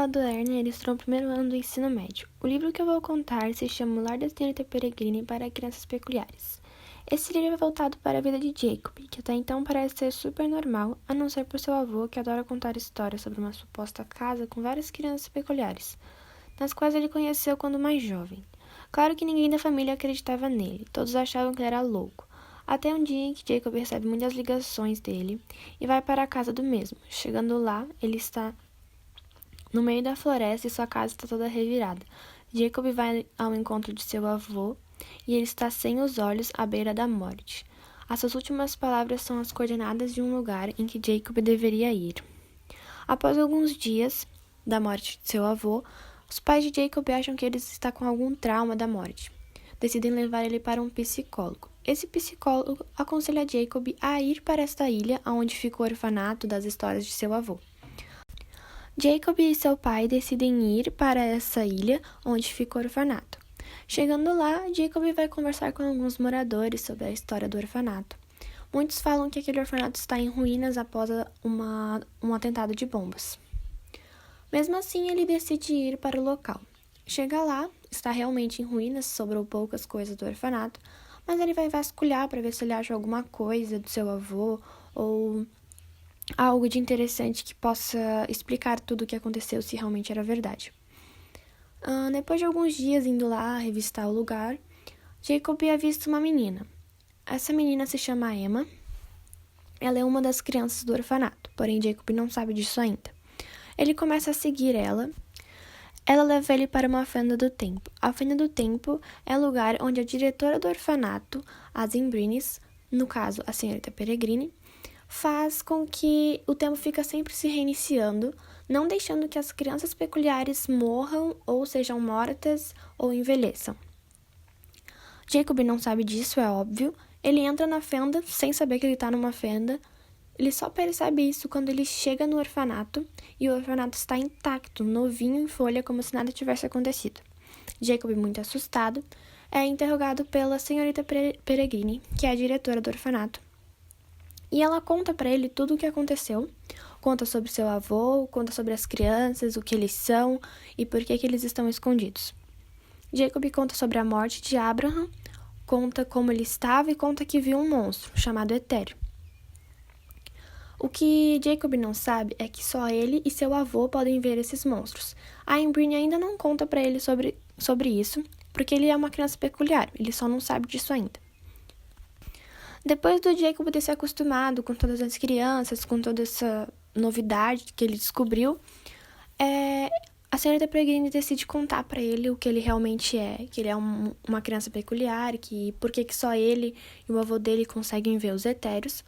fala do Ernie, eles estão no primeiro ano do ensino médio. O livro que eu vou contar se chama O Lar da Senhorita Peregrine para Crianças Peculiares. Esse livro é voltado para a vida de Jacob, que até então parece ser super normal, a não ser por seu avô, que adora contar histórias sobre uma suposta casa com várias crianças peculiares, nas quais ele conheceu quando mais jovem. Claro que ninguém da família acreditava nele, todos achavam que ele era louco. Até um dia em que Jacob recebe muitas ligações dele e vai para a casa do mesmo. Chegando lá, ele está no meio da floresta e sua casa está toda revirada. Jacob vai ao encontro de seu avô e ele está sem os olhos à beira da morte. As suas últimas palavras são as coordenadas de um lugar em que Jacob deveria ir. Após alguns dias da morte de seu avô, os pais de Jacob acham que ele está com algum trauma da morte. Decidem levar ele para um psicólogo. Esse psicólogo aconselha Jacob a ir para esta ilha onde fica o orfanato das histórias de seu avô. Jacob e seu pai decidem ir para essa ilha onde fica o orfanato. Chegando lá, Jacob vai conversar com alguns moradores sobre a história do orfanato. Muitos falam que aquele orfanato está em ruínas após um atentado de bombas. Mesmo assim, ele decide ir para o local. Chega lá, está realmente em ruínas, sobrou poucas coisas do orfanato, mas ele vai vasculhar para ver se ele acha alguma coisa do seu avô ou algo de interessante que possa explicar tudo o que aconteceu, se realmente era verdade. Depois de alguns dias indo lá revistar o lugar, Jacob avista uma menina. Essa menina se chama Emma. Ela é uma das crianças do orfanato, porém Jacob não sabe disso ainda. Ele começa a seguir ela. Ela leva ele para uma fenda do tempo. A fenda do tempo é o lugar onde a diretora do orfanato, a Zimbrines, no caso a senhorita Peregrine, faz com que o tempo fica sempre se reiniciando, não deixando que as crianças peculiares morram ou sejam mortas ou envelheçam. Jacob não sabe disso, é óbvio. Ele entra na fenda sem saber que ele está numa fenda. Ele só percebe isso quando ele chega no orfanato e o orfanato está intacto, novinho em folha, como se nada tivesse acontecido. Jacob, muito assustado, é interrogado pela senhorita Peregrine, que é a diretora do orfanato. E ela conta para ele tudo o que aconteceu, conta sobre seu avô, conta sobre as crianças, o que eles são e por que eles estão escondidos. Jacob conta sobre a morte de Abraham, conta como ele estava e conta que viu um monstro chamado Etéreo. O que Jacob não sabe é que só ele e seu avô podem ver esses monstros. A Embryne ainda não conta para ele sobre isso, porque ele é uma criança peculiar, ele só não sabe disso ainda. Depois do Jacob ter se acostumado com todas as crianças, com toda essa novidade que ele descobriu, a senhorita Peregrine decide contar para ele o que ele realmente é, que ele é uma criança peculiar, que por que só ele e o avô dele conseguem ver os etéreos.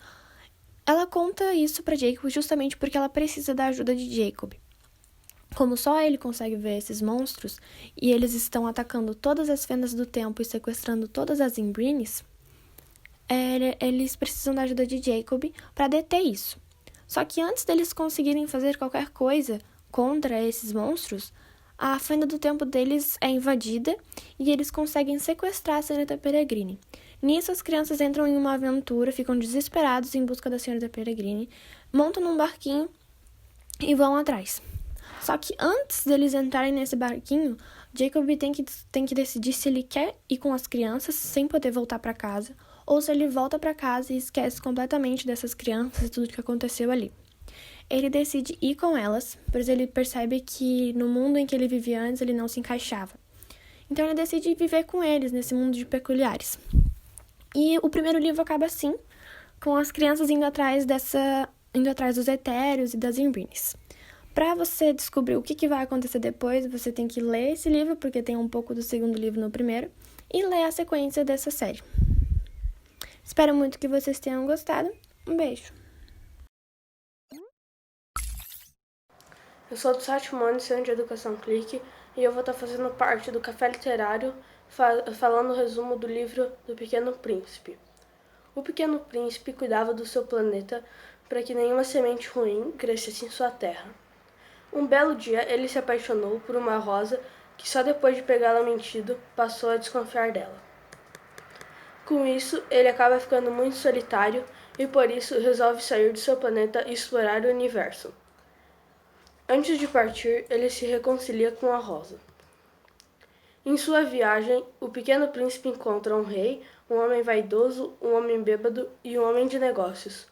Ela conta isso para Jacob justamente porque ela precisa da ajuda de Jacob. Como só ele consegue ver esses monstros e eles estão atacando todas as fendas do tempo e sequestrando todas as Embrynes, eles precisam da ajuda de Jacob para deter isso. Só que antes deles conseguirem fazer qualquer coisa contra esses monstros, a fenda do tempo deles é invadida e eles conseguem sequestrar a senhorita Peregrine. Nisso, as crianças entram em uma aventura, ficam desesperados em busca da senhorita Peregrine, montam num barquinho e vão atrás. Só que antes deles entrarem nesse barquinho, Jacob tem que decidir se ele quer ir com as crianças sem poder voltar para casa, ou se ele volta para casa e esquece completamente dessas crianças e tudo que aconteceu ali. Ele decide ir com elas, pois ele percebe que no mundo em que ele vivia antes ele não se encaixava. Então ele decide viver com eles nesse mundo de peculiares. E o primeiro livro acaba assim, com as crianças indo atrás dos etéreos e das Embrynes. Para você descobrir o que vai acontecer depois, você tem que ler esse livro, porque tem um pouco do segundo livro no primeiro, e ler a sequência dessa série. Espero muito que vocês tenham gostado. Um beijo! Eu sou do 7º ano de Centro de Educação Clique e eu vou estar fazendo parte do Café Literário falando o resumo do livro do Pequeno Príncipe. O Pequeno Príncipe cuidava do seu planeta para que nenhuma semente ruim crescesse em sua terra. Um belo dia ele se apaixonou por uma rosa que só depois de pegá-la mentido passou a desconfiar dela. Com isso, ele acaba ficando muito solitário e por isso resolve sair do seu planeta e explorar o universo. Antes de partir, ele se reconcilia com a Rosa. Em sua viagem, o Pequeno Príncipe encontra um rei, um homem vaidoso, um homem bêbado e um homem de negócios,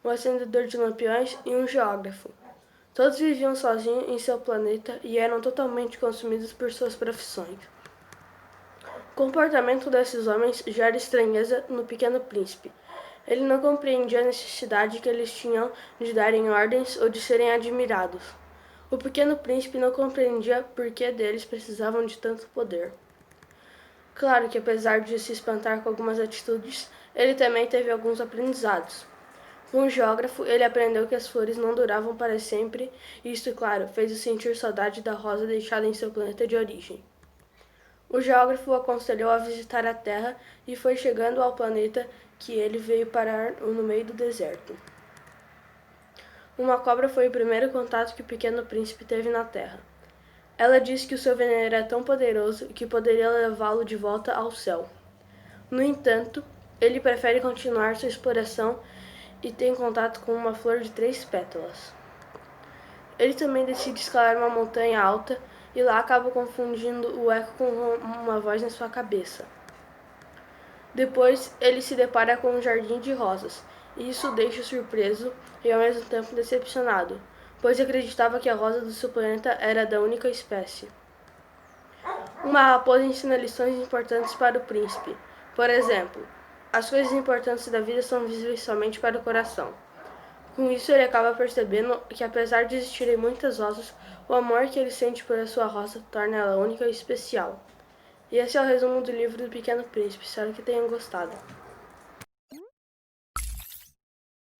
um acendedor de lampiões e um geógrafo. Todos viviam sozinhos em seu planeta e eram totalmente consumidos por suas profissões. O comportamento desses homens gera estranheza no Pequeno Príncipe. Ele não compreendia a necessidade que eles tinham de darem ordens ou de serem admirados. O Pequeno Príncipe não compreendia por que deles precisavam de tanto poder. Claro que, apesar de se espantar com algumas atitudes, ele também teve alguns aprendizados. Com o geógrafo, ele aprendeu que as flores não duravam para sempre, e isto, claro, fez-o sentir saudade da rosa deixada em seu planeta de origem. O geógrafo o aconselhou a visitar a Terra e foi chegando ao planeta que ele veio parar no meio do deserto. Uma cobra foi o primeiro contato que o Pequeno Príncipe teve na Terra. Ela disse que o seu veneno era tão poderoso que poderia levá-lo de volta ao céu. No entanto, ele prefere continuar sua exploração e tem contato com uma flor de 3 pétalas. Ele também decide escalar uma montanha alta e lá acaba confundindo o eco com uma voz na sua cabeça. Depois, ele se depara com um jardim de rosas, e isso o deixa surpreso e ao mesmo tempo decepcionado, pois acreditava que a rosa do seu planeta era da única espécie. Uma raposa ensina lições importantes para o príncipe. Por exemplo, as coisas importantes da vida são visíveis somente para o coração. Com isso, ele acaba percebendo que, apesar de existirem muitas rosas, o amor que ele sente por sua rosa torna ela única e especial. E esse é o resumo do livro do Pequeno Príncipe. Espero que tenham gostado.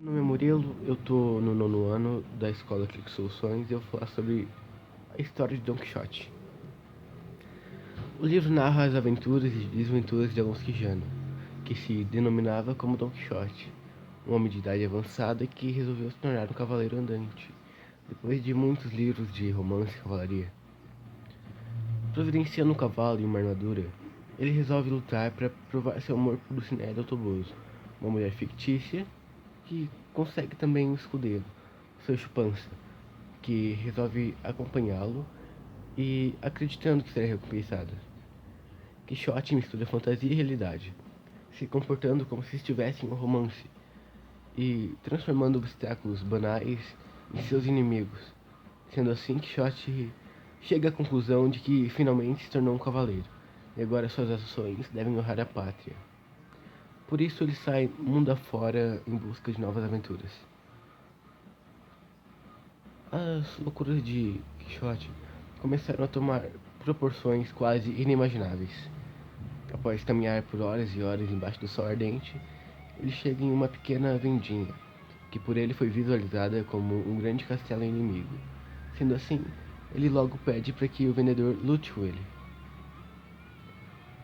Meu nome é Murilo, eu tô no 9º ano da escola Clique Soluções e eu vou falar sobre a história de Don Quixote. O livro narra as aventuras e desventuras de Alonso Quijano, que se denominava como Don Quixote, um homem de idade avançada que resolveu se tornar um cavaleiro andante, depois de muitos livros de romance e cavalaria. Providenciando um cavalo e uma armadura, ele resolve lutar para provar seu amor por Dulcinea del Toboso, uma mulher fictícia que consegue também um escudeiro, seu Chupança, que resolve acompanhá-lo e acreditando que será recompensado. Quixote mistura fantasia e realidade, se comportando como se estivesse em um romance e transformando obstáculos banais em seus inimigos. Sendo assim, Quixote chega à conclusão de que finalmente se tornou um cavaleiro, e agora suas ações devem honrar a pátria. Por isso ele sai mundo afora em busca de novas aventuras. As loucuras de Quixote começaram a tomar proporções quase inimagináveis. Após caminhar por horas e horas embaixo do sol ardente, ele chega em uma pequena vendinha, que por ele foi visualizada como um grande castelo inimigo. Sendo assim, ele logo pede para que o vendedor lute com ele.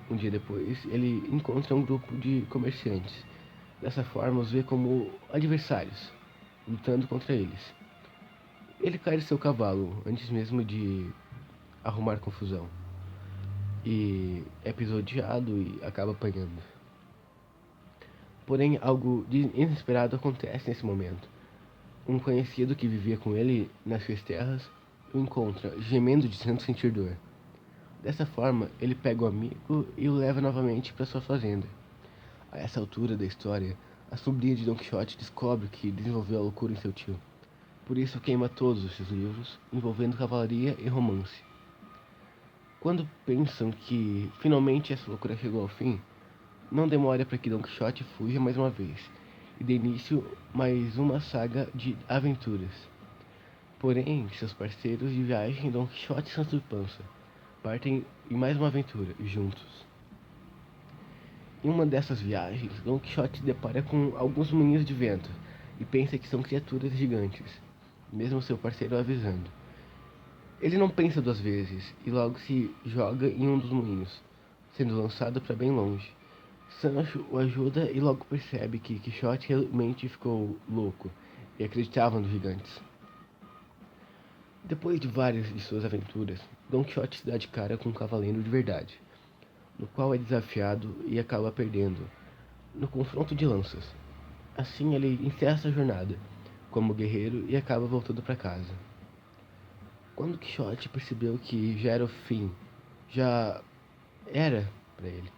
Um dia depois, ele encontra um grupo de comerciantes. Dessa forma, os vê como adversários, lutando contra eles. Ele cai de seu cavalo antes mesmo de arrumar confusão, e é pisoteado e acaba apanhando. Porém, algo de inesperado acontece nesse momento. Um conhecido que vivia com ele nas suas terras o encontra, gemendo de tanto sentir dor. Dessa forma, ele pega o amigo e o leva novamente para sua fazenda. A essa altura da história, a sobrinha de Don Quixote descobre que desenvolveu a loucura em seu tio. Por isso queima todos os seus livros envolvendo cavalaria e romance. Quando pensam que finalmente essa loucura chegou ao fim, não demora para que Don Quixote fuja mais uma vez e dê início mais uma saga de aventuras. Porém, seus parceiros de viagem, Don Quixote e Sancho Panza, partem em mais uma aventura juntos. Em uma dessas viagens, Don Quixote se depara com alguns moinhos de vento e pensa que são criaturas gigantes, mesmo seu parceiro avisando. Ele não pensa 2 vezes e logo se joga em um dos moinhos, sendo lançado para bem longe. Sancho o ajuda e logo percebe que Quixote realmente ficou louco e acreditava nos gigantes. Depois de várias de suas aventuras, Don Quixote se dá de cara com um cavaleiro de verdade, no qual é desafiado e acaba perdendo, no confronto de lanças. Assim ele encerra sua jornada como guerreiro e acaba voltando para casa. Quando Quixote percebeu que já era o fim, já era para ele,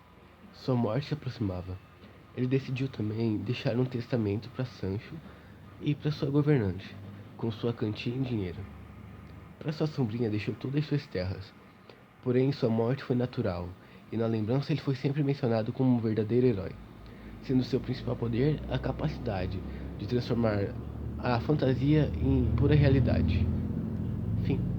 sua morte se aproximava. Ele decidiu também deixar um testamento para Sancho e para sua governante, com sua quantia em dinheiro. Para sua sobrinha deixou todas suas terras, porém sua morte foi natural, e na lembrança ele foi sempre mencionado como um verdadeiro herói, sendo seu principal poder a capacidade de transformar a fantasia em pura realidade. Fim.